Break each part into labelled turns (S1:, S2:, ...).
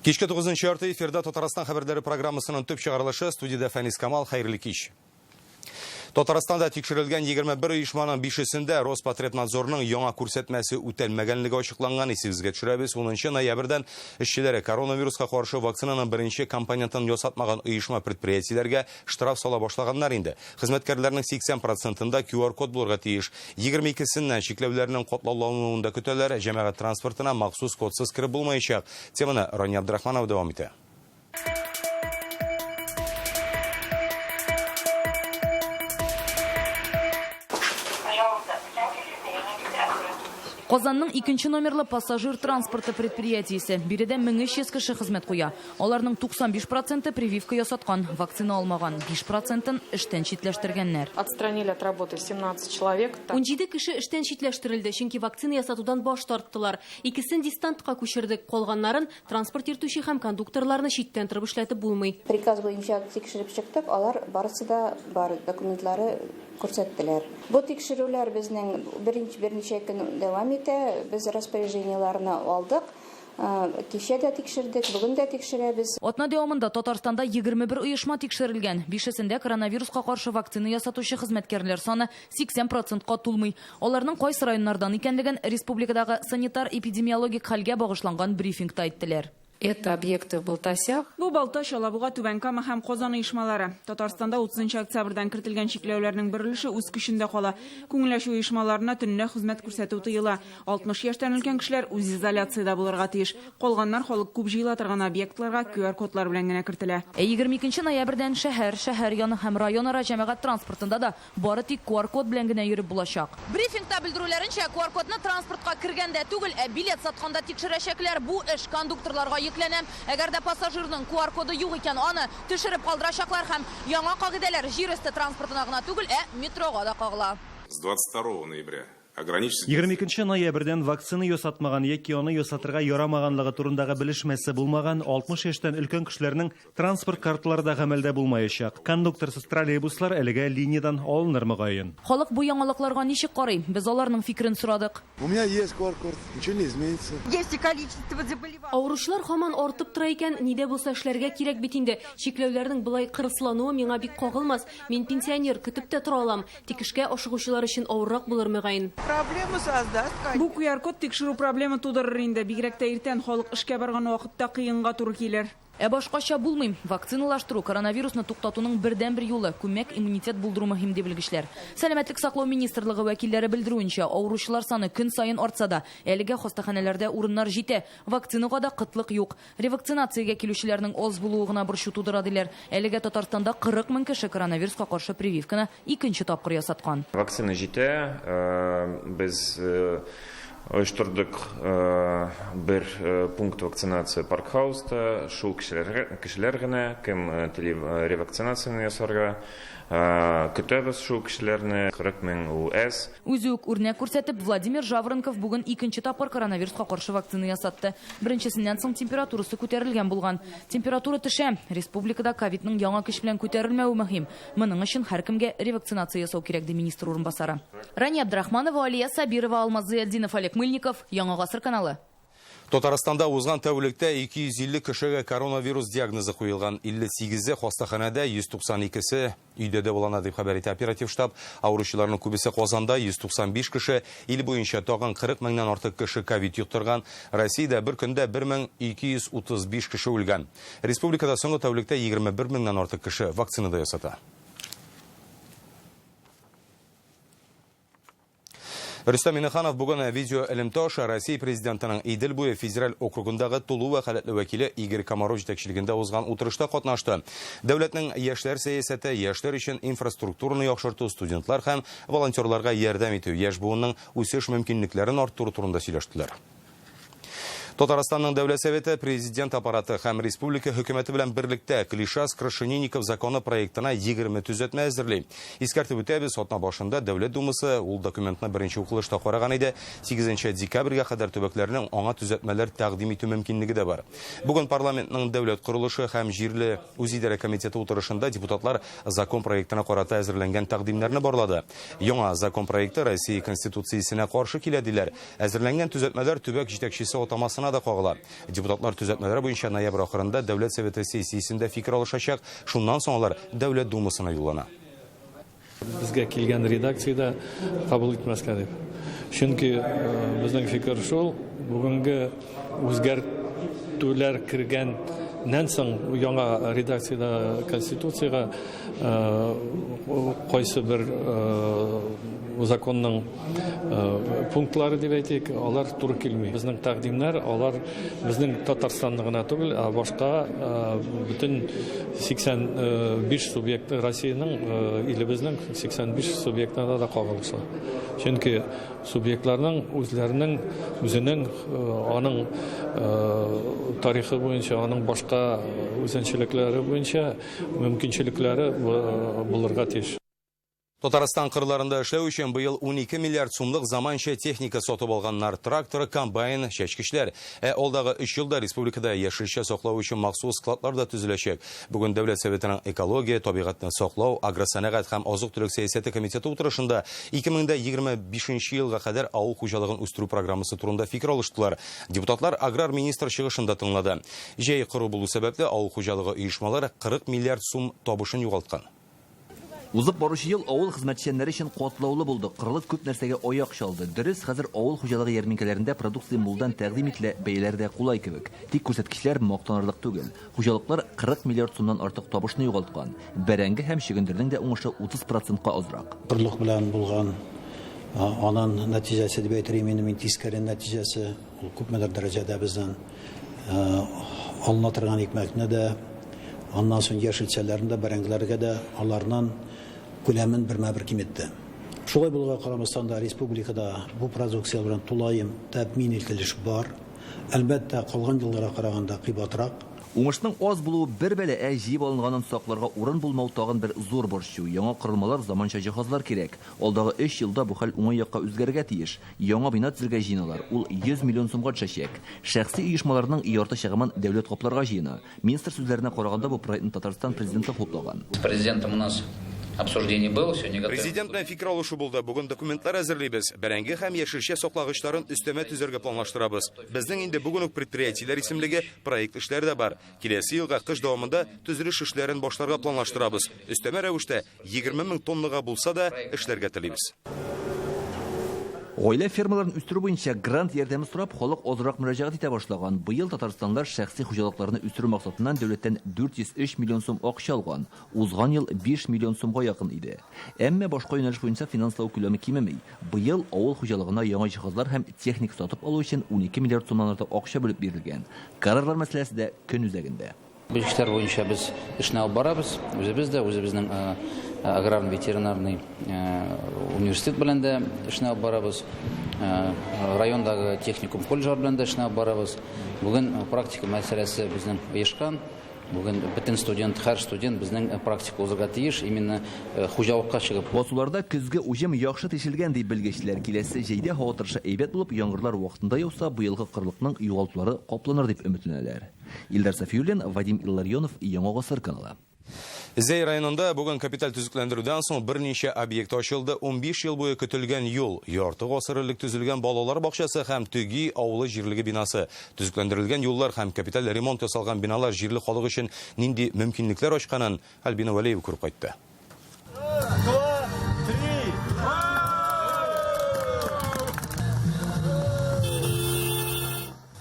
S1: Кешке 9 арты эфирда Татарстан хабарлары программасының төп чыгарылышы студияда Фәнис Камал, хайырлы кич. Татарстанда тикшерелгән 21 оешманың 5-сендә Роспотребнадзорның яңа күрсәтмәсе үтәлмәгәнлеге ачыкланган исегезгә төшерәбез. 10 ноябрьдән эшчеләре коронавируска каршы вакцинаның беренче компонентын ясатмаган оешма предприятиеләргә штраф сала башлаганнар инде. Хезмәткәрләрнең 80%-ында QR-код булырга тиеш. 22-сеннән чикләүләрнең катлаулануында көтәләр, җәмәгать транспортына махсус кодсыз кирип булмаячак. Теманы Рания Абдрахманова дәвам итә.
S2: Казанның 2 номерлы пассажир транспорты предприятиесе биредә 1300 кеше хезмәт куя. Аларның 95% прививка ясаткан, вакцина алмаган, 5%-ын эштән читләштергәннәр.
S3: Отстранили от работы 17 человек.
S4: 17 кеше эштән читләштерелде, чөнки вакцина ясатудан баш тарттылар. Икесен дистантка күчердек, калганнарын транспорт йөртүче һәм кондукторларны читтән торып эшләтеп булмый.
S5: Приказ буенча тикшереп чыктык, алар барысы да бар документлары күрсәттеләр. Бу тикшерүләр безнең берничә көн дәвам итә. Без распоряжениеларны алдык. Кичә дә тикшердек, бүген дә тикшерәбез.
S2: Атна дәвамында Татарстанда 21 оешма тикшерелгән. 5-сендә коронавируска каршы вакцина ясатучы хезмәткәрләр саны 80%-ка тулмый. Аларның кайсы районнардан икәнлеген республикадагы санитар-эпидемиологик хәлгә багышланган брифингта әйттеләр.
S3: Это объекты в Балтасях.
S6: Бу Балташ, Алабуга, Түбәнкама һәм Казан оешмалары. Татарстанда 30 октябрьдән кертелгән чикләүләрнең берилеше үз көчендә кала. Күңелләшү оешмаларына төнлә хезмәт күрсәтү тыела. 60 яшьтән өлкән кешеләр үз изоляциядә булырга тиеш. Калганнар халык күп җыела торган объектларга QR-кодлар белән генә кертелә.
S2: 22 ноябрьдән шәһәр яны һәм районара җәмәгать транспортында да бары тик QR-код белән генә йөреп булачак. Брифингта белдерүләренчә, QR-кодны транспортка кергәндә түгел, билет сатканда тикшерәчәкләр. Бу эш кондукторларга йөкләнәм. Әгәр дә пассажирның QR-коды юк икән, аны төшереп калдырачаклар һәм яңа кагыйдәләр җир өсте транспортына гына түгел, метрога да кагыла.
S7: С 22 ноября
S8: 22 ноябрьдән вакцина ясатмаган яки аны ясатырга ярамаганлыгы турындагы белешмәсе булмаган 60 яшьтән өлкән кешеләрнең транспорт карталары да гамәлдә булмаячак. Кондукторсыз троллейбуслар әлегә линиядән алыныр мөгаен.
S2: Халык бу яңалыкларга ничек карый? Без аларның фикерен сорадык.
S9: У меня есть QR-код, ничего не изменится.
S4: Есть количество заболеваний. Ауручылар һаман артып тора икән, нидә булса эшләргә кирәк бит инде. Чикләүләрнең булай кырыслануы миңа бик кагылмас. Мин пенсионер, көтеп тә тора алам. Тик эшкә ашыгучылар өчен авыррак булыр мөгаен.
S6: Бу QR-код тикшерү проблема тудырыр инде. Бигрәк тә иртән халык эшкә барган вакытта кыенга туры килер.
S2: Башкача булмый. Вакциналаштыру коронавирусны туктатуның бердән-бер юлы, күмәк иммунитет булдыру мөһим дип белгечләр. Сәламәтлек саклау министрлыгы вәкилләре белдерүенчә, авыручылар саны көн сайын артса да, әлегә хастаханәләрдә урыннар җитә. Вакцинага да кытлык юк. Ревакцинациягә килүчеләрнең аз булуы гына борчу тудыра диләр. Әлегә Татарстанда 40 мең кеше коронавируска каршы прививканы икенче тапкыр ясаткан.
S10: Вакцина җитә, без оештырдык бер пункт вакцинация паркхауста, шул кешеләр генә, кем тели ревакцинацияны ясарга, көтәбез шул кешеләрне 40 мең УС.
S2: Үзе үк үрнәк күрсәтеп, Владимир Жаворонков бүген икенче тапкыр коронавируска каршы вакцина ясатты. Беренчесеннән соң температурасы күтәрелгән булган. Температура төшә. Республикада ковидның яңа көч белән күтәрелмәүе мөһим. Моның өчен һәркемгә ревакцинация ясау кирәк ди министр орынбасары. Рания Абдрахманова, Алия Сабирова, Алмаз Зыялдинов, Олег Мыльников, Яңа гасыр каналы.
S1: Татарстанда узган тәүлектә 250 кешегә коронавирус диагнозы куелган. 58-е хастаханәдә, 192-се өйдә булана дип хәбәр итә оператив штаб. Авыручыларның күбесе Казанда, 195 кеше, ил буенча тагын 40 меңнән артык кеше ковид йоктырган. Россиядә бер көндә 1235 кеше үлгән. Республикада соңгы тәүлектә 21 меңнән артык кеше вакцинада ясата. Рөстәм Миннеханов бүген видео элемташ Россия президентының Идел буе федераль округындагы тулу вәкаләтле вәкиле Игорь Комаров җитәкчелегендә узган утырышта катнашты. Дәүләтнең яшьләр сәясәте, яшьләр өчен инфраструктураны яхшырту, студентлар һәм волонтерларга ярдәм итү, яшь буынның үсеш мөмкинлекләрен арттыру турында сөйләштеләр. Татарстанның Дәүләт Советы, президент аппараты һәм республика хөкүмәте белән берлектә Клишас Крашенинников законы проектына 20 төзәтмә әзерли. Искәртеп үтәбез, атна башында Дәүләт Думасы ул документны беренче укылышта караган иде. 8 декабрьгә кадәр төбәкләрнең аңа төзәтмәләр тәкъдим итү мөмкинлеге дә бар. Бүген парламентның Дәүләт курылышы һәм җирле үзидарә комитеты утырышында депутатлар закон проектына карата әзерләнгән тәкъдимнәрне барлады. Яңа закон проекты Россия конституциясенә каршы килә диләр. Әзерләнгән төзәтмәләр төбәк җитәкчесе атамасына гына да кагыла. Депутатлар төзәтмәләре буенча ноябрь ахырында Дәүләт Советы сессиясендә фикер алышачак, шуннан соң алар Дәүләт Думасына юллана.
S11: Безгә килгән редакциядә кабул итмәскә дип. Чөнки безнең фикер шул, бүгенге үзгәртүләр кергәннән соң яңа редакциядә конституциягә кайсы бер законның пунктлары дип әйтик, алар туры килми. Безнең тәкъдимнәр, алар безнең Татарстанны гына түгел, башка бөтен 85 субъекты Россиянең, илебезнең 85 субъектына да кагылышлы. Чөнки субъектларның үзенең аның тарихы буенча, аның башка үзенчәлекләре буенча мөмкинчелекләре булырга тиеш.
S1: Татарстан кырларында эшләү өчен быел 12 миллиард сумлык заманча техника сатып алганнар: трактор, комбайн, чәчкечләр. Алдагы 3 елда республикада яшелчә саклау өчен махсус складлар да төзеләчәк. Бүген Дәүләт Советының экология, табигатьне саклау, агросәнәгать һәм азык-төлек сәясәте комитеты утырышында 2025 елга кадәр авыл хуҗалыгын үстерү программасы турында фикер алыштылар. Депутатлар аграр министр чыгышында тыңлады. Җәй кыру булу сәбәпле авыл хуҗалыгы оешмалары 40 миллиард сум табышын югалткан.
S12: Узып баручы ел авыл хезмәтчәннәре өчен катлаулы булды. Кырылып күп нәрсәгә аяк чалды. Дөрес, хәзер авыл хуҗалыгы ярминкәләрендә продукция мулдан тәкъдим ителә, бәяләр дә кулай кебек. Тик күрсәткечләр мактанырлык түгел. Хуҗалыклар 40 миллиард сумнан артык табышны югалткан. Бәрәңге һәм чөгендернең дә уңышы 30%-ка азрак.
S13: Кырлык белән булган анан нәтиҗәсе дип әйтергә мин тискәре нәтиҗәсе ул күпмедер дәрәҗәдә бездән алына торган икмәкне дә, аннан соң яшелчәләрне дә, бәрәңгеләргә дә аларның күләмен бермә-бер киметте. Шулай булуга карамастан да республикада бу продукция белән тулаем тәэмин ителеш бар. Әлбәттә, калган елларга караганда кыйбатрак.
S12: Уңышның аз булуы бер бәлә, җыеп алынганын сакларга урын булмау тагын бер зур борчу. Яңа корылмалар, заманча җиһазлар кирәк. Алдагы 3 елда бу хәл уңай якка үзгәрергә тиеш. Яңа бина төзергә җыйналар. Ул 100 миллион сумга төшәчәк. Шәхси оешмаларның ярты чыгымын дәүләт капларга җыена. Министр сүзләренә караганда бу проектны Татарстан президенты хуплаган.
S14: Президентом у нас обсуждение было, сегодня готовы.
S1: Президентның фикер алышы булды. Бүген документлар әзерлибез. Бәрәңге һәм яшелчә саклагычларын өстәмә төзергә планлаштырабыз. Безнең инде бүген үк предприятиеләр исемлеге проект эшләре дә бар. Киләсе елга кыш дәвамында төзелеш эшләрен башларга планлаштырабыз. Өстәмә рәвештә 20 мең тоннага булса да эшләргә телибез.
S12: Гаилә фермаларын үстерү буенча грант ярдәме сорап халык азрак мөрәҗәгать итә башлаган. Быел Татарстанлар шәхси хуҗалыкларны үстерү максатыннан дәүләттән 403 миллион сум акча алган. Узган ел 5 миллион сумга якын иде. Әмма башка юнәлеш буенча финанслау күләме кимеми. Быел авыл хуҗалыгына яңа җиһазлар һәм техник сатып алу өчен 12 миллиард сумнан артык акча бүлеп бирелгән. Карарлар мәсьәләсе дә көн үзәгендә.
S14: Белгечләр буенча без эшне алып барабыз. Үзебезнең аграр-ветеринарный университет белән дә эшне алып барабыз. Райондагы техникум колледжлар белән дә эшне алып барабыз. Бүген практика мәсьәләсе безнең оешкан. Бүген бөтен студент, һәр студент безнең практика узырга тиеш, именно хуҗалыкка чыгып.
S12: Басуларда көзге уҗым яхшы тишелгән дип белгечләр. Киләсе җәйдә һава торышы әйбәт булып, яңгырлар вакытында яуса, быелгы кырлыкның югалтулары капланыр дип өметләнәләр. Илдар Сафиуллин, Вадим Илларионов, Яңа Гасыр каналы.
S1: Зәй районында бүген капиталь төзекләндерүдән соң берничә объект ачылды. 15 ел буе көтелгән юл, ярты гасырлык төзелгән балалар бакчасы һәм Төги авылы җирлеге бинасы. Төзекләндерелгән юллар һәм капиталь ремонт ясалган биналар җирле халык өчен нинди мөмкинлекләр ачканын Альбина Валиева күреп кайтты.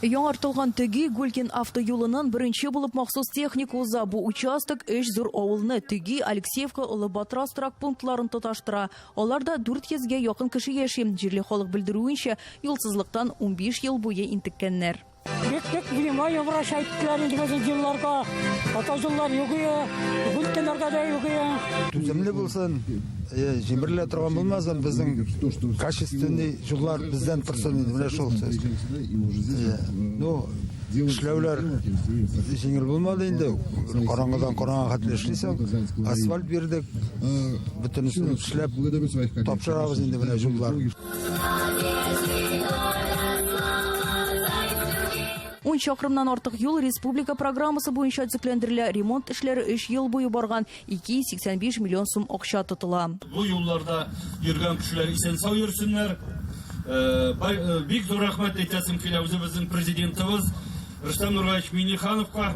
S2: Яңартылган Төги Гулькин автоюлының беренче булып махсус техник уза. Бу участок 3 зур авылны Төги, Алексеевка, Олы Батрас торак пунктларын тоташтыра. Аларда 400-гә якын кеше яши. Җирле халык белдерүенчә, юлсызлыктан 15 ел буе интеккәннәр.
S15: Бек внимание обращайттылар инде җилләргә. Автожуллар югыя, гулкиннәргә дә югыя.
S9: Түземле булсын, җимерле торган булмасын, безнең качественный җиллар бездән торсын инде, менә шул сөз. Ну, эшләүләр җиңел булмады инде. Караңгыдан караңга хәтле эшлисәң, асфальт бирдек. Бөтенесен эшләп тапшырабыз инде менә җиллар.
S2: 10 чакрымнан артык юл республика программасы буенча төзекләндерелә. Ремонт эшләре 3 ел буе барган, 285 миллион сум акча тотыла.
S16: Бу юлларда йөргән кешеләр исән-сау йөрсеннәр. Бик зур рәхмәт әйтәсем килә үзебезнең президентыбыз Рөстәм Нургаевич Миңнехановка.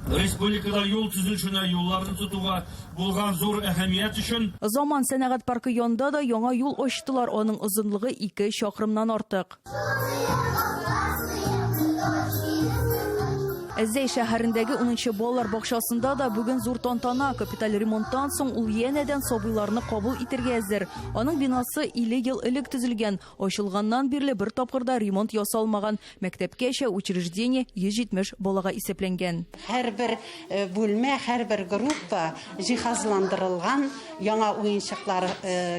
S16: Республикада юл төзелешенә, юлларны тотуга булган зур әһәмият өчен.
S2: Заман сәнәгать паркы янында да яңа юл ачтылар, аның озынлыгы 2 чакрымнан артык. Әзәй шәһәрендәге 10-нчы балалар бакчасында да бүген зур тантана. Капиталь ремонттан соң ул янәдән сабыйларны кабул итәргә әзер. Аның бинасы 50 ел элек төзелгән. Ачылганнан бирле бер тапкырда ремонт ясалмаган. Мәктәпкәчә учреждение 170 балага исәпләнгән.
S17: Һәрбер бүлмә, һәрбер группа җиһазландырылган, яңа уенчыклар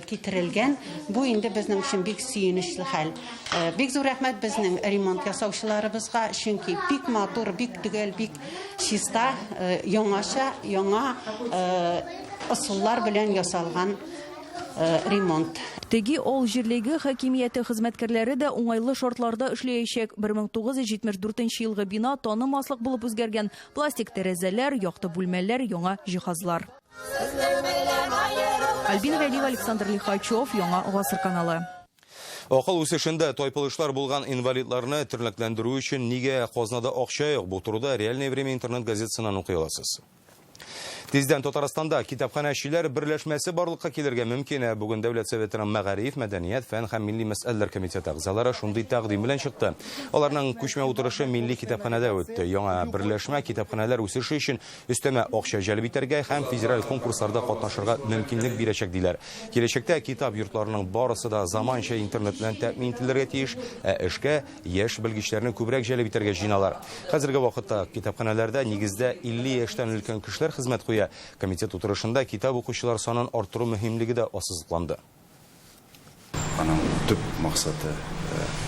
S17: китерелгән. Бу инде безнең өчен бик сөенечле хәл. Бик зур рәхмәт безнең ремонт ясаучыларыбызга, чөнки бик матур, бик төгәл, бик чиста, яңаша, яңа ысуллар белән ясалган ремонт.
S2: Теги ол җирлеге хакимияте хезмәткәрләре дә уңайлы шартларда эшләячәк. 1974 елгы бина танымаслык булып үзгәргән. Пластик тәрәзәләр, якты бүлмәләр, яңа җиһазлар. Альбина Вәлиева, Александр Лихачев, Яңа Гасыр каналы.
S1: Акыл үсешендә тайпылышлар булган инвалидларны тернәкләндерү өчен нигә казнада акча юк? Бу турыда Реальное время интернет газетасыннан укый аласыз. Тиздән Татарстанда китапханәчеләр берләшмәсе барлыкка килергә мөмкин. Бүген Дәүләт Советының Мәгариф, Мәдәният, Фән һәм милли мәсьәләләр комитеты әгъзалары шундый тәкъдим белән чыкты. Аларның күчмә утырышы милли китапханәдә үтте. Яңа берләшмә китапханәләр үсеше өчен өстәмә акча җәлеп итәргә һәм федераль конкурсларда катнашырга мөмкинлек бирәчәк диләр. Киләчәктә китап йортларының барысы да заманча интернет белән тәэмин ителергә тиеш, эшкә яшь белгечләрне күбрәк җәлеп итәргә җыйналар. Хәзерге вакытта китапханәләрдә нигездә 50 яшьтән өлкән кешеләр хезмәт куя. Комитет утырышында китап укучылар санын арттыру мөһимлеге дә ассызыкланды.
S18: Аның төп максаты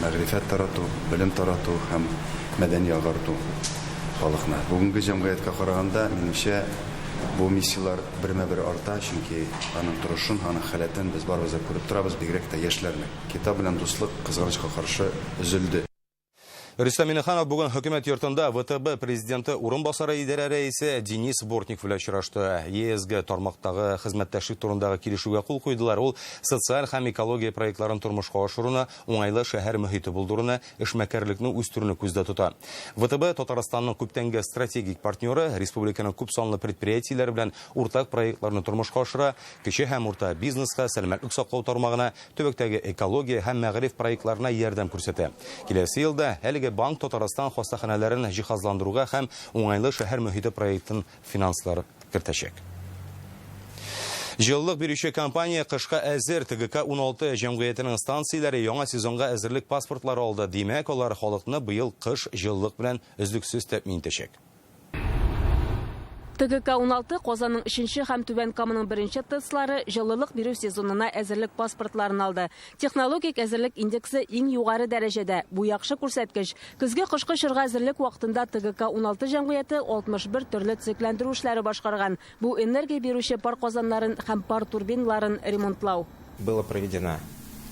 S18: мәгърифәт тарату, белем тарату һәм мәдәни агарту халыкны. Бүгенге җәмгыятькә караганда, минемчә, бу миссиялар бермә-бер арта, чөнки аның торышын, аның халәтен без барыбыз да күреп торабыз, бигрәк тә яшьләрне. Китап белән дуслык кызганычка каршы өзелде.
S1: Рөстәм Миңнеханов бүген хөкүмәт йортында ВТБ президенты урынбасары идарә рәисе Денис Бортник белән очрашты. ЕСГ тармактагы хезмәттәшлек турындагы килешүгә кул куйдылар. Ул социаль һәм экология проектларын тормышка ашыруны, уңайлы шәһәр мөхите булдыруны, эшмәкәрлекне үстерүне күздә тота. ВТБ Татарстанның күптәнге стратегик партнеры, республиканың күп санлы предприятиеләре белән уртак проектларны тормышка ашыра, кече һәм урта бизнеска, сәламәтлек саклау тармагына, төбәктәге экология һәм мәгариф проектларына ярдәм күрсәтә. Киләсе елда банк Татарстан хастаханәләрен җиһазландыруга һәм уңайлы шәһәр мөхите проектын финанслар кертәчәк. Җылылык бирүче компания кышка әзер. ТГК-16 җәмгыятенең станцияләре яңа сезонга әзерлек паспортлары алды. Димәк, алар халыкны быел кыш җылылык белән өзлексез тәэмин итәчәк.
S4: ТГК-16 Казанның 3-нче һәм Түбән Каманың 1-нче ТЭЦлары җылылык бирү сезонына әзерлек паспортларын алды. Технологик әзерлек индексы иң югары дәрәҗәдә. Бу яхшы күрсәткеч. Көзгә-кышкы чорга әзерлек вакытында ТГК-16 җәмгыяте 61 төрле цикләндерү эшләре башкарган. Бу энергия бирүче пар казаннарын һәм пар турбиналарын ремонтлау.
S19: Была проведена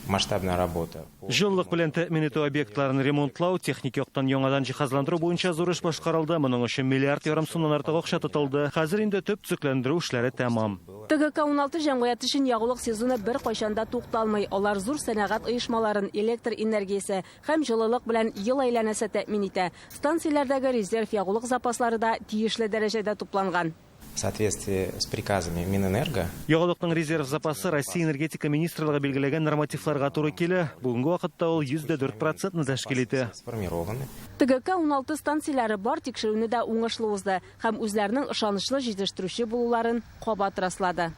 S19: масштабная работа.
S8: Җылылык белән тәэмин итү объектларын ремонтлау, техник яктан яңадан җиһазландыру буенча зур эш башкарылды. Моның өчен миллиард ярым сумнан артык акча тотылды. Хәзер инде төп цикләндерү эшләре тәмам.
S4: ТГК-16 җәмгыяте өчен ягулык сезоны бер кайчанда тукталмый. Алар зур сәнәгать оешмаларын, электр энергиясе һәм җылылык белән ел әйләнәсе тәэмин итә. Станцияләрдәге резерв ягулык запаслары да тиешле дәрәҗәдә тупланган.
S19: В соответствии с приказами Минэнерго.
S8: Ягулыкның резерв запасы Россия энергетика министрлыгы билгеләгән нормативларга туры килә. Бүгенге вакытта ул 4% тәшкил итә.
S4: ТГК-16 станцияләре бар тикшерүне дә уңышлы узды һәм үзләренең ышанычлы җитештерүче булуларын кабат раслады.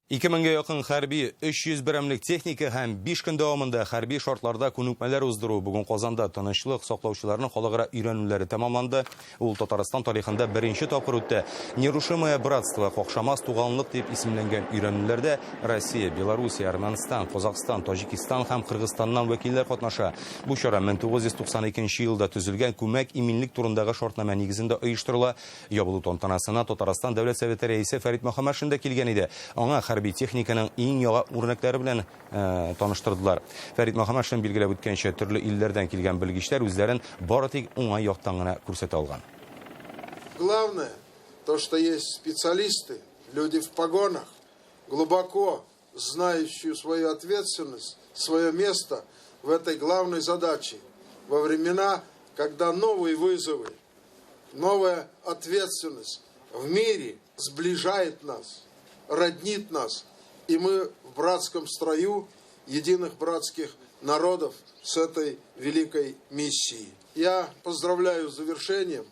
S1: 2000-гә якын хәрби 300 берәмлек техника һәм 5 көн дәвамында хәрби шартларда күнекмәләр уздыру. Бүген Казанда тынычлык саклаучыларның халыкара өйрәнүләре тәмамланды. Ул Татарстан тарихында беренче тапкыр үтте. Нерушимое братство, кохшамас туганлык дип исемләнгән өйрәнүләрдә Россия, Белоруссия, Армянстан, Казакстан, Таҗикстан һәм Кыргызстаннан вәкилләр катнаша. Бу чара 1992 елда төзелгән күмәк иминлек турындагы шартнама нигезендә оештырыла. Ябылу тантанасына Татарстан Дәүләт Советы рәисе Фәрит Мөхәммәтшин дә килгән иде. Аңа хәрби техниканың иң яңа үрнәкләре белән таныштырдылар. Фәрит Мөхәммәтшин билгеләп үткәнчә, төрле илләрдән килгән белгечләр үзләрен бары тик уңай яктан гына күрсәтә алган.
S20: Главное, то, что есть специалисты, люди в погонах, глубоко знающие свою ответственность свое место в этой главной задаче во времена, когда новые вызовы, новая ответственность в мире сближает нас, роднит нас, и мы в братском строю единых братских народов с этой великой миссией. Я поздравляю с завершением.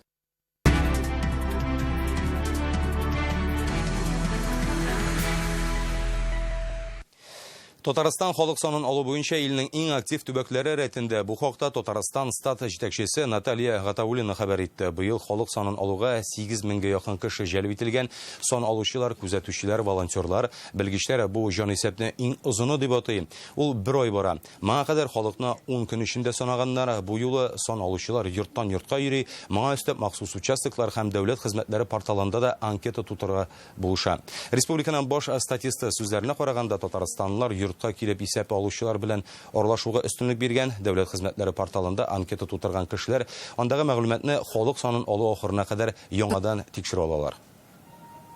S1: Татарстан халык санын алу буенча илнең иң актив төбәкләре рәтендә бу хакта Татарстан стат җитәкчесе Наталья Гатауллина хәбәр итте. Быел халык санын алуга 8 меңгә якын кеше җәлеп ителгән. Сан алучылар, күзәтүчеләр, волонтерлар, белгечләр бу җанисәпне иң озыны дип атый. Ул 1 ай бара. Моңа кадәр халыкны 10 көн эчендә санаганнар. Бу юлы сан алучылар йорттан йортка йөри. Моңа өстәп махсус участоклар һәм дәүләт хезмәтләре порталында да анкета тутырга булыша. Республиканың баш статисты сүзләренә караганда Татарстанлылар килеп исәп алучылар белән аралашуга өстенлек биргән. Дәүләт хезмәтләре порталында анкета тутырган кешеләр андагы мәгълүматны халык санын алу ахырына кадәр яңадан тикшерә алалар.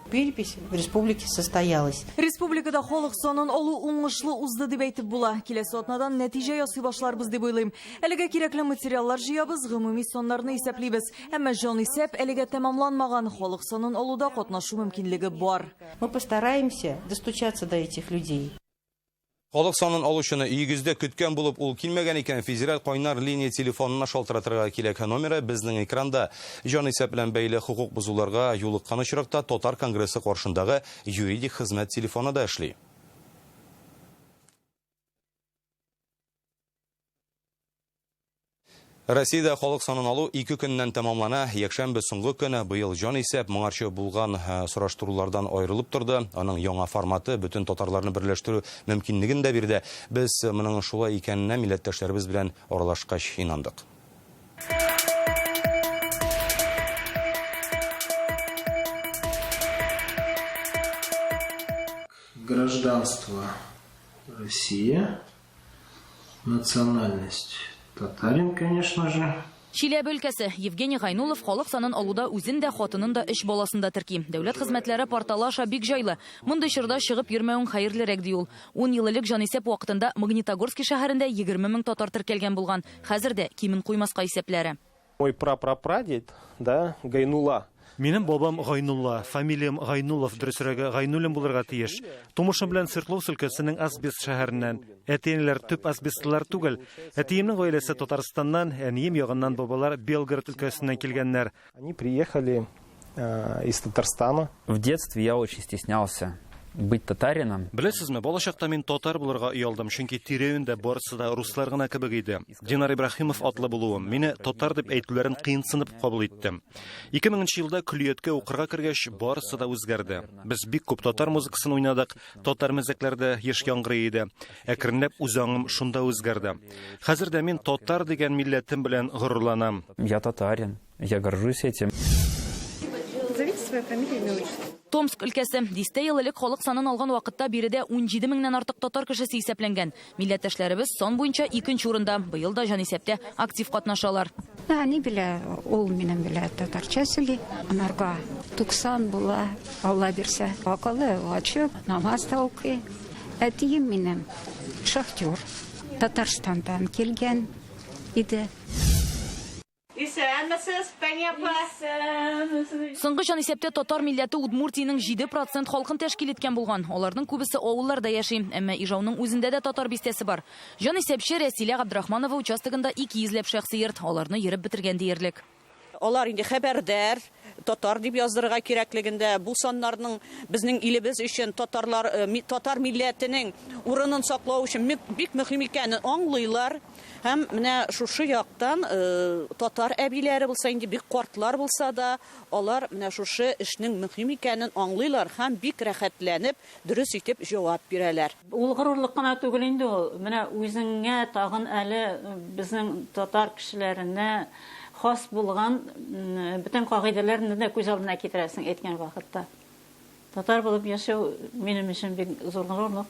S21: Перепись в республике состоялась.
S2: Республикада халык санын алу уңышлы узды дип әйтеп була. Киләсе атнадан нәтиҗә ясый башларбыз дип уйлыйм. Әлегә кирәкле материаллар җыябыз, гомуми саннарны исәплибез. Әмма җанисәп әлегә тәмамланмаган, халык санын алуда катнашу мөмкинлеге бар.
S21: Мы постараемся достучаться до этих людей.
S1: Халык санын алучыны өйегездә көткән булып ул килмәгән икән. Федераль кайнар линия телефонына шалтыратырга кирәк номеры безнең экранда. Җанисәп белән бәйле хукук бузуларга юлыккан очракта Татар конгрессы каршындагы юридик хезмәт телефоны да эшли. Россиядә халык санын алу 2 көннән тәмамлана. Якшәмбе соңгы көне быел җанисәп моңарчы булган сораштырулардан аерылып торды. Аның яңа форматы бөтен татарларны берләштерү мөмкинлеген дә бирде. Без моның шулай икәненә милләттәшләребез белән аралашкач инандык.
S22: Гражданство Россия, национальность татарин, конечно же.
S2: Чиләбе өлкәсе Евгений Гайнулов халык санын алуда үзен дә, хатынын да 3 баласында терки. Дәүләт хезмәтләре порталы аша бик җайлы. Мондый чорда чыгып йөрмәүең хәерлерәк ди ул. 10 ел элек җанисәп вакытында Магнитогорск шәһәрендә 20 мең татар теркәлгән булган. Хәзердә кимен куймаска исәпләре.
S23: Мой прапрапрадед, да, Гайнула.
S8: Минем бабам Гайнулла, фамилиям Гайнулов, дөресрәге Гайнуллин булырга тиеш. Тумышым белән Свердловск өлкәсенең Асбест шәһәреннән. Әтиенләр төп асбестлар түгел. Әтиемнең гаиләсе Татарстаннан, әнием ягыннан бабалар Белгород өлкәсеннән килгәннәр.
S23: Они приехали из Татарстана.
S24: В детстве я очень стеснялся быть татарином.
S8: Беләсезме, балачакта мин татар булырга уялдым, чөнки тирәвендә барысы да руслар гына кебек иде. Динар Ибраһимов атлы булуым мине татар дип әйтүләрен кыенсынып кабул иттем. 2000 елда күлияткә укырга кергәч, барысы да үзгәрде. Без бик күп татар музыкасын уйнадык, татар мәзәкләрдә еш яңгырый иде. Әкренләп үзаңым шунда үзгәрде. Хәзердә мин татар дигән милләтем белән горурланам.
S24: Я татарин, я горжусь этим.
S21: Назовите свою фамилию и отчество.
S2: Томск өлкәсе 10 ел элек халык санын алган вакытта биредә 17 меңнән артык татар кешесе исәпләнгән. Милләттәшләребез сан буенча 2нче урында. Быел да җанисәптә актив катнашалар.
S25: Они белә, ул минем белә татарча сөйли. Анарга 90 була, Алла бирсә. Акылы, ачып, намаз та укый. Әтием минем шахтер. Татарстандан килгән иде.
S2: Соңгы җанисәптә татар милләте Удмуртиянең 7% халкын тәшкил иткән булган. Аларның күбесе авылларда яши, әмма Ижауның үзендә дә татар бистәсе бар. Җанисәпче Рәсилә Габдрахманова участогында 200 шәхси йорт, аларны йөреп бетергән диярлек.
S26: Алар инде хәбәрдар, татар дип яздырырга кирәклегендә, бу саннарның безнең илебез өчен татар милләтенең урынын саклау өчен бик мөһим икәнен аңлыйлар. Һәм менә шушы яктан татар әбиләре булса инде бик картлар булса да, алар менә шушы эшнең мөһим икәнен аңлыйлар һәм бик рәхәтләнеп, дөрес итеп җавап бирәләр.
S27: Ул горурлык кына түгел инде ул. Менә үзеңә тагын әле безнең татар кешеләренә хас булган бөтен кагыйдәләрне дә күз алдына китерәсең әйткән вакытта. Татар булып яшәү минем өчен бик зур горурлык.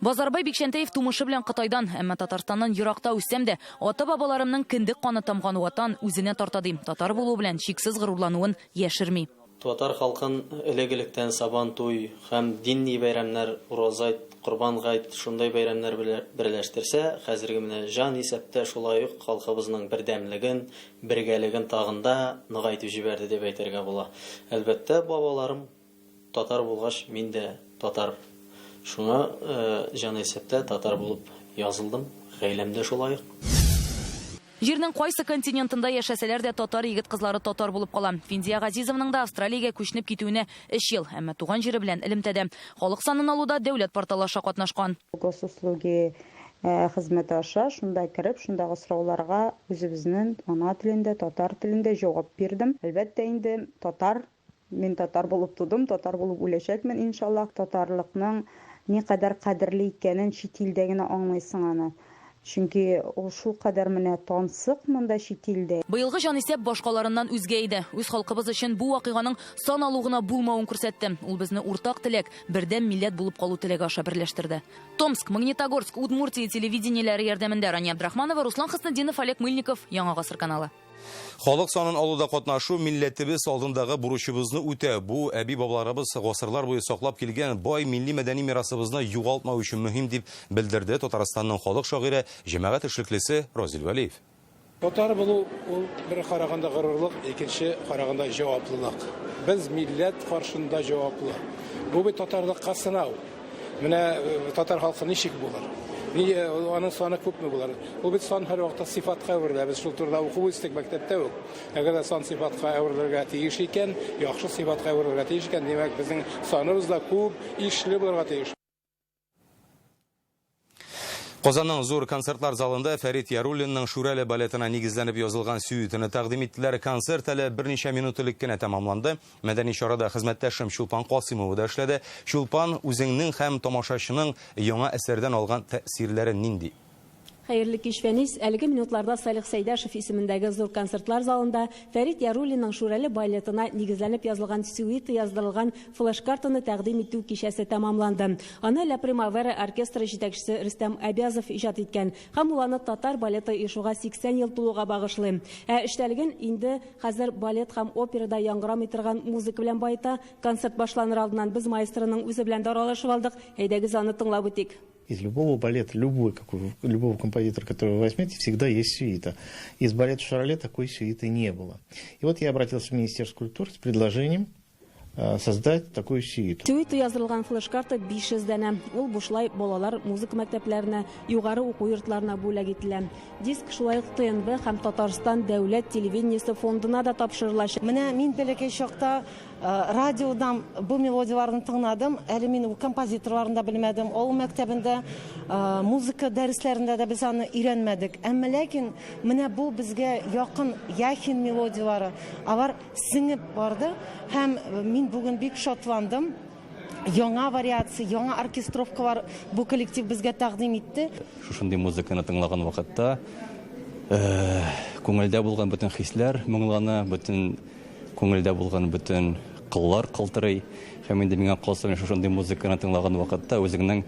S2: Базарбай Бикшәнтәев тумышы белән Кытайдан, әмма Татарстаннан еракта үссәм дә, ата-бабаларымның кендек каны тамган ватан үзенә тарта ди. Татар булу белән чиксез горурлануын яшерми.
S3: Татар халкын элегелектән Сабан туй һәм динни бәйрәмнәр, Уразайт, Курбан гайт, шундай бәйрәмнәр берләштерсә, хәзерге менә җан исәптә шулай ук халкыбызның бердәмлеген, бергәлеген тагында ныгайтып җибәрде дип әйтергә була. Әлбәттә, бабаларым татар булгач, мин дә татар. Шуңа җан исәптә татар булып язылдым, гаиләмдә шулай ук.
S2: Җирнең кайсы континентында яшәсәләр дә татар егет кызлары татар булып кала. Финдия Газизовның да Австралиягә күчнеп китүенә 3 ел, әмма туган җире белән элемтәдә. Халык санын алуда дәүләт порталы аша катнашкан.
S5: Госуслуги хезмәте аша шунда кереп, шундагы сорауларга үзебезнең ана телендә, татар телендә җавап бирдем. Әлбәттә инде татар, мин татар булып тудым, татар булып үләчәкмен иншаллах. Татарлыкның никадәр кадерле икәнен чит илдә генә аңлыйсың аны. Чөнки ул шул кадәр менә тансык монда чит илдә.
S2: Быелгы җанисәп башкаларыннан үзгә иде. Үз халкыбыз өчен бу вакыйганың сан алугына булмавын күрсәтте. Ул безне уртак теләк, бердәм милләт булып калу теләге аша берләштерде. Томск, Магнитогорск, Удмуртия телевидениеләре ярдәмендә Рания Абдрахманова, Руслан Хыснетдинов, Олег Мыльников, Яңа гасыр каналы.
S1: Халык санын алуда катнашу милләтебез алдындагы бурычыбызны үтә. Бу әби бабаларыбыз гасырлар буе саклап килгән бай милли мәдәни мирасыбызны югалтмау өчен мөһим дип белдерде Татарстанның халык шагыйре, җәмәгать эшлеклесе Розил Вәлиев.
S6: Татар булу ул бер караганда горурлык, икенче караганда җаваплылык. Без милләт каршында җаваплы. Бу бит татарлыкка сынау. Менә татар халкы ничек булыр? Аның саны күпме булыр? Ул бит сан һәр вакытта сифатка әверелә. Без шул турыда укып үстек мәктәптә үк. Әгәр сан сифатка әверелергә тиеш икән, яхшы сифатка әверелергә тиеш икән, димәк безнең саныбыз да күп, ишле булырга тиеш.
S1: Казанның зур концертлар залында Фәрит Яруллинның Шүрәле балетына нигезләнеп язылган сюитене тәкъдим иттеләр. Концерт әле берничә минут элек кенә тәмамланды. Мәдәни чарада хезмәттәшем Чулпан Касыймова да эшләде. Чулпан, үзеңнең һәм тамашачының яңа әсәрдән алган тәэсирләре нинди?
S4: Хәерле кич, Фәнис. Әлеге минутларда Салих Сәйдәшев исемендәге зур концертлар залында Фәрит Яруллинның Шүрәле балетына нигезләнеп язылган сюиты яздырылган флеш-картаны тәкъдим итү кичәсе тәмамланды. Аны Ла Примавера оркестры җитәкчесе Рөстәм Әбязов иҗат иткән һәм ул аны татар балеты оешуга 80 ел тулуга багышлый. Эштәлеген инде хәзер балет һәм операда яңгырамый торган музыка белән байта. Концерт башланыр алдыннан без маэстроның үзе белән дә аралашып алдык. Әйдәгез аны тыңлап үтик.
S7: Из любого балета, любого композитора, которого вы возьмете, всегда есть сюита. Из балета Шарле такой сюиты не было. И вот я обратился в Министерство культуры с предложением создать такую сюиту.
S4: Сюита яздырылган флеш-карта 500 дәнә. Ул бушлай балалар музыка мәктәпләренә, югары уку йортларына бүләк ителә. Диск шулай ук ТНБ һәм Татарстан дәүләт телевидениесе фондына да тапшырылачак.
S10: Менә мин бәләкәй чакта радиодан бу мелодияларны тыңладым. Әле мин композиторларын да белмәдем. Ул мәктәбендә музыка дәресләрендә дә без аны өйрәнмәдек. Әмма ләкин менә бу безгә якын яхин мелодиялары алар сеңеп барды һәм мин бүген бик шатландым. Яңа вариация, яңа оркестровкалар бу коллектив безгә тәкъдим итте.
S11: Шушындый музыканы тыңлаган вакытта күңелдә булган бөтен хисләр моңлана, бөтен күңелдә булган бөтен кыллар калтырый. Һәм инде миңа калса, шушындый музыканы тыңлаган вакытта үзеңнең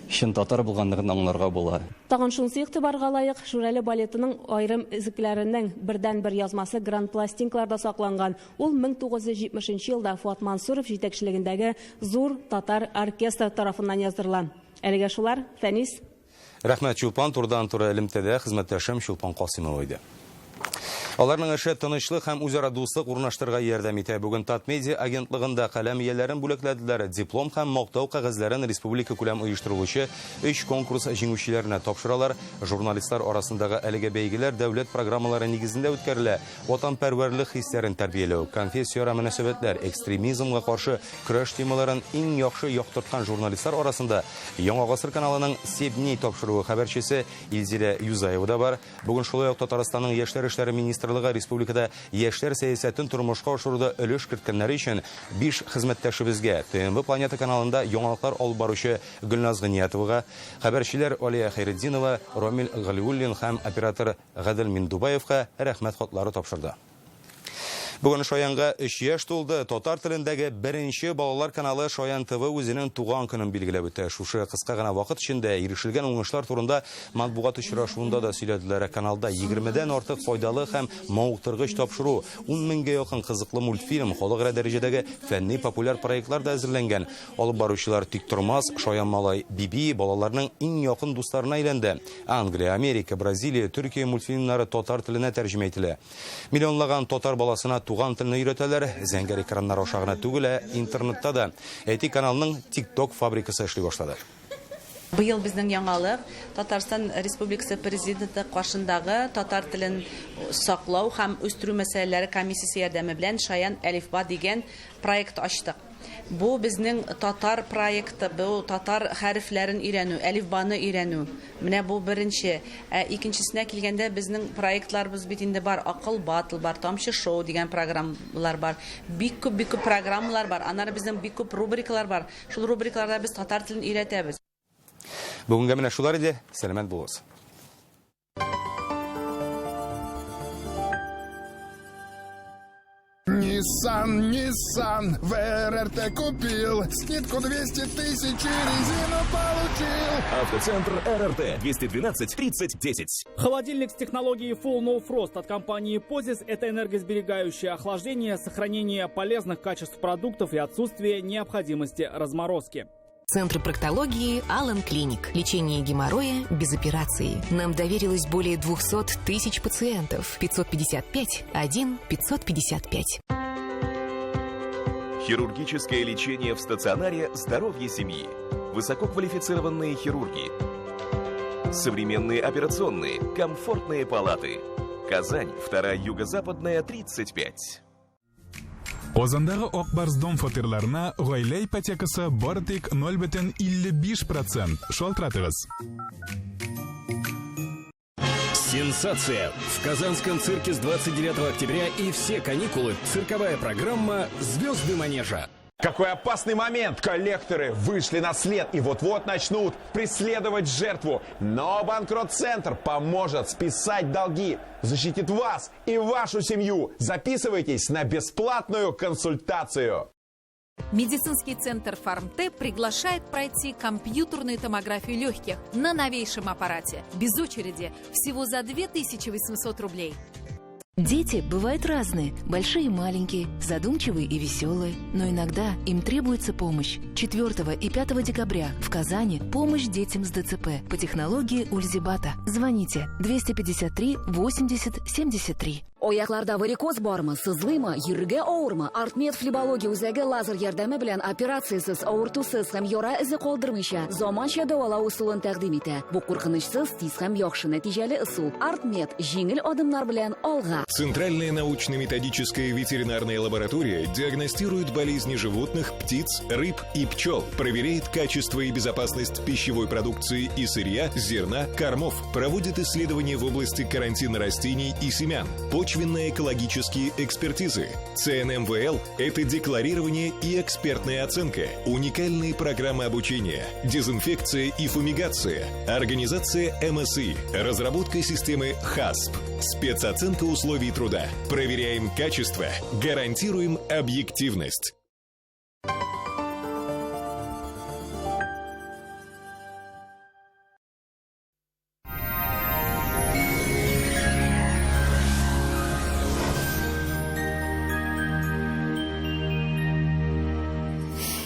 S11: чын татар булганлыгын аңларга була.
S4: Тагын шунысы игътибарга лаек, Шүрәле балетының айрым изекләренең бердән-бер язмасы гранд пластинкаларда сакланган. Ул 1970 елда Фуат Мансуров җитәкчелегендәге зур татар оркестры тарафыннан яздырыла. Әлегә шулар, Фәнис.
S1: Рәхмәт, Чулпан. Турдан-туры элемтәдә хезмәттәшем Чулпан Касыймова иде. Аларның эше тынычлык һәм үзара дуслык урнаштырырга ярдәм итә. Бүген Татмедиа агентлыгында каләм ияләрен бүләкләделәр. Диплом һәм мактау кәгазьләрен республика күләм оештырылучы 3 конкурс җиңүчеләренә тапшыралар. Журналистлар арасындагы әлеге бәйгеләр дәүләт программалары нигезендә үткәрелә. Ватанпәрвәрлек хисләрен тәрбияләү, конфессияара мөнәсәбәтләр, экстремизмга каршы көрәш темаларын иң яхшы яктырткан журналистлар арасында Яңа гасыр каналының Себни тапшыруы хәбәрчесе Илзилә Юзаева да бар. Бүген шулай ук Татарстанның яшьләр эшләре министрлыгы республикада яшьләр сәясәтен тормышка ашыруда өлеш керткәннәре өчен 5 хезмәттәшебезгә ТНВ Планета каналында яңалыклар алып баручы Гөлназ Гыниятовага, хәбәрчеләр Алия Хәйретдинова, Ромил Галиуллин һәм оператор Гадел Миндубаевка рәхмәт хатлары тапшырды. Бүген Шаянга 3 яшь тулды. Татар телендәге беренче балалар каналы Шаян ТВ үзенең туган көнен билгеләп үтә. Шушы кыска гына вакыт эчендә ирешелгән уңышлар турында матбугат очрашуында да сөйләделәр. Каналда 20дән артык файдалы һәм мавыктыргыч тапшыру, 10 меңгә якын кызыклы мультфильм, халыкара дәрәҗәдәге фәнни популяр проектлар да әзерләнгән. Алып баручылар Тиктормас, Шаян малай Биби балаларның иң якын дусларына әйләнде. Англия, Америка, Бразилия, Төркия мультфильмнары татар теленә тәрҗемә ителә. Миллионлаган татар баласына туган телне өйрәтәләр. Зәңгәр экраннар аша гына түгел, интернетта да. Әти каналның TikTok фабрикасы эшли башлады.
S9: Быел безнең яңалык Татарстан Республикасы президенты каршындагы татар телен саклау һәм үстерү мәсьәләләре комиссиясе ярдәме белән Шаян Әлифба дигән проект ачтык. Бу безнең татар проекты, бу татар хәрефләрен өйрәнү, әлифбаны өйрәнү. Менә бу беренче. Икенчесенә килгәндә безнең проектларыбыз бит инде бар. Акыл батыл бар, тамчы шоу дигән программалар бар. Бик күп программалар бар. Аннары безнең бик күп рубрикалар бар. Шул рубрикаларда без татар телен өйрәтәбез.
S1: Бүгенге менә шулар иде. Сәламәт булыгыз.
S12: Nissan, ВРРТ купил, скидку 200 тысяч и резину получил.
S13: Автоцентр РРТ 212 30 10.
S14: Холодильник с технологией Full No Frost от компании Pozis – это энергосберегающее охлаждение, сохранение полезных качеств продуктов и отсутствие необходимости разморозки.
S15: Центр проктологии Алан Клиник. Лечение геморроя без операции. Нам доверилось более 200 тысяч пациентов. 555 1 555.
S13: Хирургическое лечение в стационаре «Здоровье семьи». Высококвалифицированные хирурги. Современные операционные, комфортные палаты. Казань, 2-я юго-западная, 35.
S16: Озандагы Акбарсдом фатирларына гаилә ипотекасы бары тик 0,55% шалтыратыгыз.
S17: Сенсация! В Казанском цирке с 29 октября и все каникулы цирковая программа «Звезды манежа».
S28: Какой опасный момент! Коллекторы вышли на след и вот-вот начнут преследовать жертву. Но Банкрот-центр поможет списать долги, защитит вас и вашу семью. Записывайтесь на бесплатную консультацию.
S29: Медицинский центр «Фармте» приглашает пройти компьютерную томографию легких на новейшем аппарате. Без очереди, всего за 2800 рублей.
S15: Дети бывают разные, большие и маленькие, задумчивые и веселые. Но иногда им требуется помощь. 4 и 5 декабря в Казани помощь детям с ДЦП по технологии Ульзибата. Звоните 253 80 73.
S30: Аякларда варикоз бармы, сызлымы, йөрергә авырмы? Артмед флебология үзәге лазер ярдәме белән операциясыз, авыртусыз һәм яра эзе калдырмыйча заманча дәвалау усулын тәкъдим итә. Бу куркынычсыз, тиз һәм яхшы нәтиҗәле усул. Артмед җиңел адымнар белән алга.
S13: Центральная научно-методическая ветеринарная лаборатория диагностирует болезни животных, птиц, рыб и пчел, проверяет качество и безопасность пищевой продукции и сырья, зерна, кормов, проводит исследования в области карантина растений и семян, почвенно-экологические экспертизы. ЦНМВЛ – это декларирование и экспертная оценка, уникальные программы обучения, дезинфекция и фумигация, организация МСИ, разработка системы ХАСП, спецоценка условий труда. Проверяем качество, гарантируем объективность.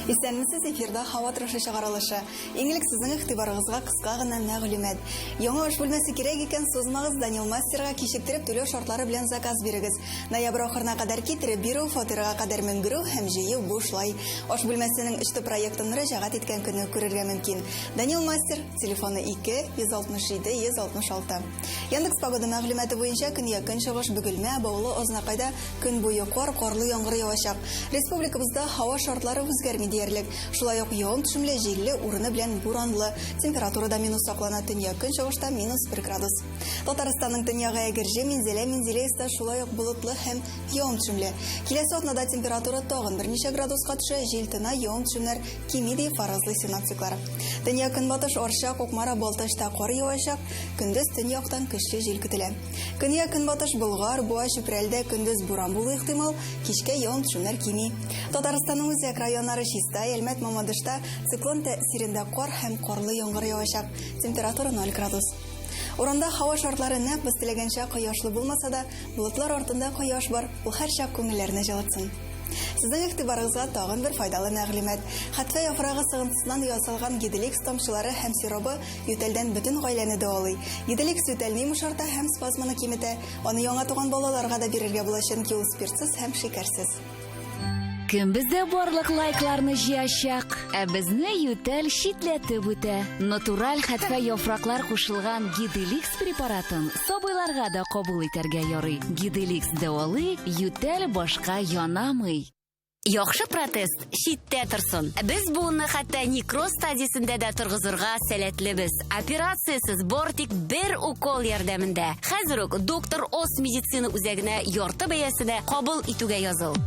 S31: Исәнмесез эфирда һава торышы чыгарылышы. Иңлек сезнең игътибарыгызга кыска гына мәгълүмат. Яңа аш бүлмәсе кирәк икән, сузмагыз, Данил Мастерга кичектереп түләү шартлары белән заказ бирегез. Ноябрь ахырына кадәр китереп бирү, фатирга кадәр менгерү һәм җыю бушлай. Аш бүлмәсенең 3 проектын мөрәҗәгать иткән көнне күрергә мөмкин. Данил Мастер, телефоны 2 167 166. Яндекс погода мәгълүматы буенча көньяк чыгыш Бөгелмә, Баулы, Азнакайда көн буе кар, карлы яңгыр явачак. Республикабызда һава шартлары үзгәрми диярлек. Шулай ук явым төшемле җилле урыны белән буранлы. Температурада минус саклана, төньяк көнчыгышта минус 1 градус. Татарстанның төньягы Әгерҗе, Минзәлә шулай ук болытлы һәм явым төшемле. Киләсе атнада температура тагын берничә градуска төшә, җил тына, явым төшемнәр кими дип фаразлый синоптиклар. Төньяк көнбатыш Арча, Кукмара, Балтачта кар явачак, көндез төньяктан көчле җил көтелә. Көньяк көнбатыш Болгар, Буа, Чүпрәлдә көндез буран булу ихтимал, кичкә явым төшемнәр кими. Татарстанның үзәк районнары Чиста, Әлмәт, Мамадышта циклон тәэсирендә кар һәм карлы яңгыр явачак. Температура 0 градус. Урында һава шартлары нәкъ без теләгәнчә кояшлы булмаса да, болытлар артында кояш бар. Ул һәрчак күңелләрне җылытсын. Сезнең игътибарыгызга тагын бер файдалы мәгълүмат. Хәтфә яфрагы сыгынтысыннан ясалган Гиделикс тамчылары һәм сиробы ютәлдән бөтен гаиләне дәвалый. Гиделикс ютәлне йомшарта һәм спазмны киметә. Аны яңа туган балаларга да бирергә була, чөнки ул спиртсыз һәм шикәрсез.
S30: Кем бездә барлык лайкларны җыячак, ә безне ютәл шитләтеп үтә. Натураль хәтфә яфраклар кушылган Гиделикс препаратын сабыйларга да кабул итәргә ярый. Гиделикс дәвалый, ютәл башка янамый.
S8: Яхшы протест шиттә торсын. Без буны хәтта некроз стадиясендә дә торгызырга сәләтлебез. Операциясыз бортик бер укол ярдәмендә. Хәзер үк доктор Ос медицина үзәгенә ярты бәясенә кабул итүгә языл.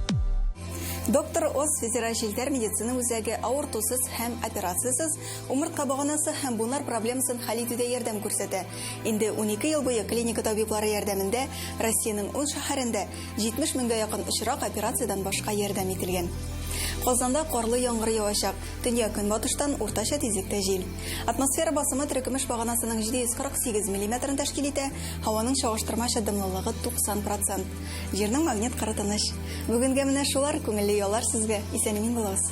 S31: Доктор Ос федераль җилтәр медицина үзәге аортусыз һәм операциясыз умыртка баганасы һәм бунар проблемасын хәл итүдә ярдәм күрсәтә. Инде 12 ел буе клиника табиблары ярдәмендә Россиянең 10 шәһәрендә 70 меңгә якын очрак операциядән башка ярдәм ителгән. Казанда карлы яңгыр явачак, төньяк көнбатыштан уртача тизлектә җил. Атмосфера басымы теркемеш баганасының 748 мм тәшкил итә, һаваның чагыштырмача дымлылыгы 90%. Җирнең магнит кыры тыныч. Бүгенгә менә шулар, күңелле яллар сезгә. Исән-имин булыгыз.